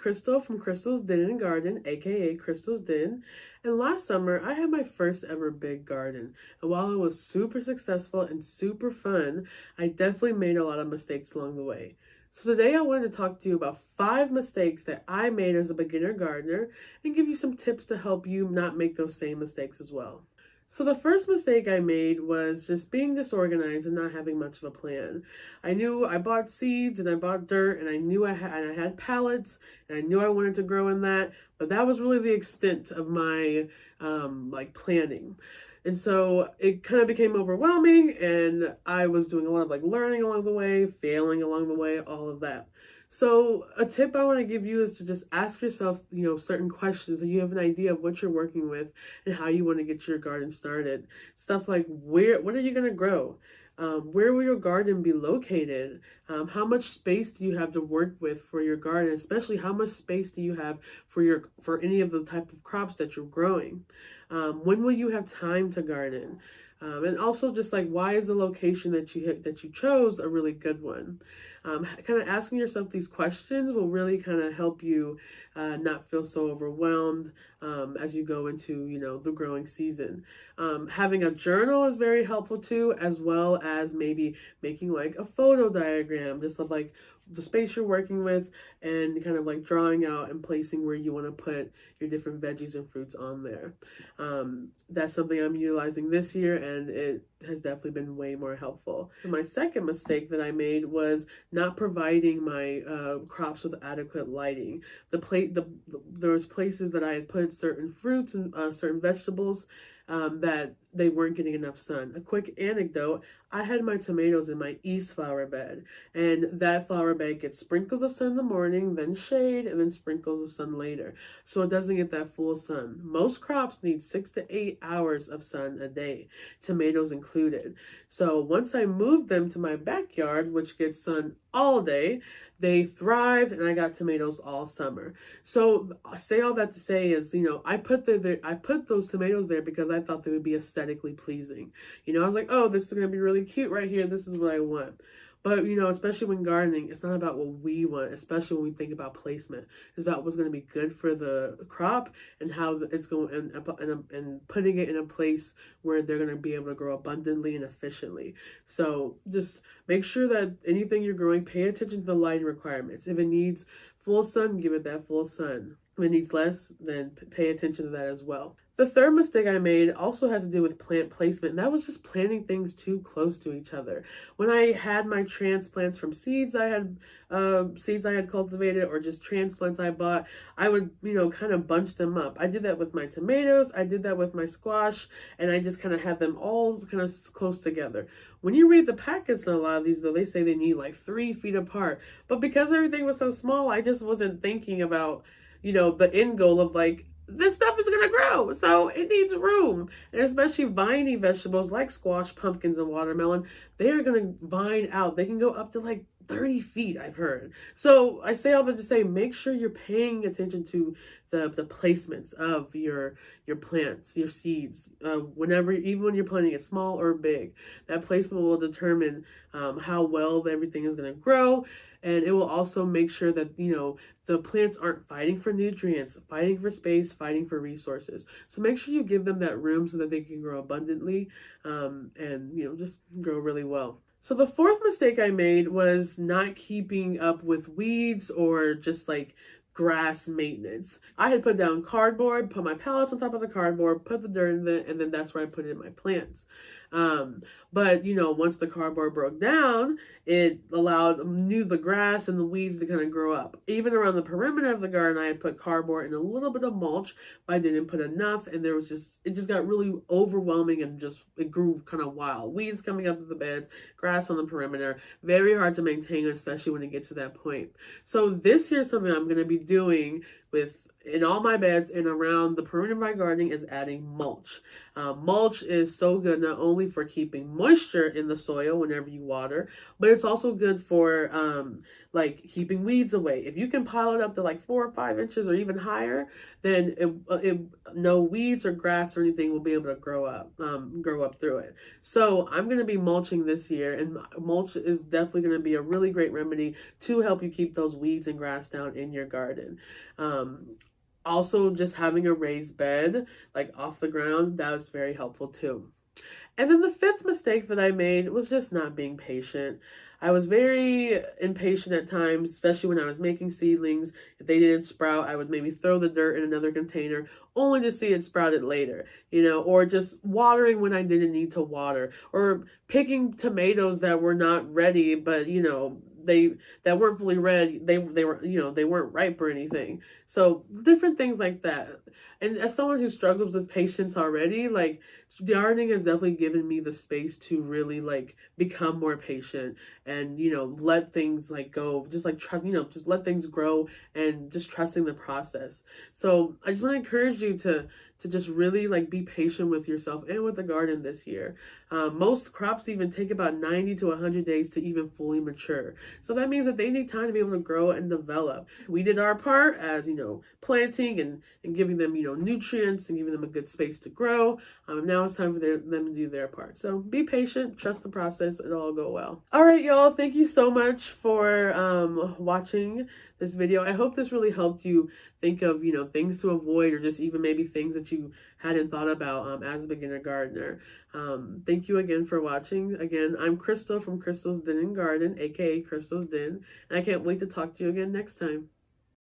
Crystal from Crystal's Den and Garden, aka Crystal's Den. And last summer, I had my first ever big garden. And while it was super successful and super fun, I definitely made a lot of mistakes along the way. So today I wanted to talk to you about 5 mistakes that I made as a beginner gardener and give you some tips to help you not make those same mistakes as well. So the first mistake I made was just being disorganized and not having much of a plan. I knew I bought seeds and I bought dirt and I knew I had pallets and I knew I wanted to grow in that, but that was really the extent of my planning. And so it kind of became overwhelming and I was doing a lot of learning along the way, failing along the way, all of that. So a tip I want to give you is to just ask yourself, certain questions so you have an idea of what you're working with and how you want to get your garden started. Stuff like what are you going to grow? Where will your garden be located? How much space do you have to work with for your garden? Especially how much space do you have for any of the type of crops that you're growing? When will you have time to garden? And also just why is the location that you chose a really good one? Kind of asking yourself these questions will really kind of help you not feel so overwhelmed as you go into, the growing season. Having a journal is very helpful too, as well as maybe making a photo diagram, just of the space you're working with and kind of drawing out and placing where you want to put your different veggies and fruits on there. That's something I'm utilizing this year and it has definitely been way more helpful. My second mistake that I made was not providing my crops with adequate lighting. There was places that I had put certain fruits and certain vegetables that they weren't getting enough sun. A quick anecdote, I had my tomatoes in my east flower bed, and that flower bed gets sprinkles of sun in the morning, then shade, and then sprinkles of sun later. So it doesn't get that full sun. Most crops need 6 to 8 hours of sun a day, tomatoes included. So once I moved them to my backyard, which gets sun all day, they thrived and I got tomatoes all summer. So I say all that to say is, I put those tomatoes there because I thought they would be aesthetically pleasing. I was like, oh, this is going to be really cute right here. This is what I want. But, especially when gardening, it's not about what we want, especially when we think about placement. It's about what's going to be good for the crop and how it's going and putting it in a place where they're going to be able to grow abundantly and efficiently. So just make sure that anything you're growing, pay attention to the lighting requirements. If it needs full sun, give it that full sun. If it needs less, then pay attention to that as well. The third mistake I made also has to do with plant placement, and that was just planting things too close to each other. When I had my transplants from seeds I had cultivated or just transplants I bought, I would, kind of bunch them up. I did that with my tomatoes, I did that with my squash, and I just kind of had them all kind of close together. When you read the packets on a lot of these, though, they say they need 3 feet apart. But because everything was so small, I just wasn't thinking about, the end goal of this stuff is going to grow, so it needs room. And especially viney vegetables like squash, pumpkins, and watermelon, they are going to vine out. They can go up to 30 feet, I've heard. So I say all that to say, make sure you're paying attention to the placements of your plants, your seeds. Even when you're planting it small or big, that placement will determine how well everything is going to grow. And it will also make sure that, the plants aren't fighting for nutrients, fighting for space, fighting for resources. So make sure you give them that room so that they can grow abundantly and, just grow really well. So the fourth mistake I made was not keeping up with weeds or just grass maintenance. I had put down cardboard, put my pallets on top of the cardboard, put the dirt in it, and then that's where I put in my plants. But once the cardboard broke down, it allowed the grass and the weeds to kind of grow up. Even around the perimeter of the garden, I had put cardboard and a little bit of mulch, but I didn't put enough, and it just got really overwhelming and it grew kind of wild. Weeds coming up to the beds, grass on the perimeter, very hard to maintain, especially when it gets to that point. So this year, something I'm going to be doing in all my beds and around the perimeter of my gardening is adding mulch. Mulch is so good not only for keeping moisture in the soil whenever you water, but it's also good for like keeping weeds away. If you can pile it up to like 4 or 5 inches or even higher, then no weeds or grass or anything will be able to grow up through it. So I'm going to be mulching this year, and mulch is definitely going to be a really great remedy to help you keep those weeds and grass down in your garden. Also, just having a raised bed, like off the ground, that was very helpful too. And then the fifth mistake that I made was just not being patient. I was very impatient at times, especially when I was making seedlings. If they didn't sprout, I would maybe throw the dirt in another container only to see it sprouted later, or just watering when I didn't need to water, or picking tomatoes that were not ready, but they that weren't fully red, they were they weren't ripe or anything. So different things like that. And as someone who struggles with patience already, like, gardening has definitely given me the space to really like become more patient and let things like go, just like trust, just let things grow and just trusting the process. So I just want to encourage you to just really like be patient with yourself and with the garden this year. Most crops even take about 90 to 100 days to even fully mature. So that means that they need time to be able to grow and develop. We did our part as, planting and giving them, nutrients and giving them a good space to grow. Now it's time for them to do their part. So be patient, trust the process, it'll all go well. All right, y'all, thank you so much for watching this video. I hope this really helped you think of, things to avoid, or just even maybe things that you hadn't thought about as a beginner gardener. Thank you again for watching. Again, I'm Crystal from Crystal's Den and Garden, aka Crystal's Den, and I can't wait to talk to you again next time.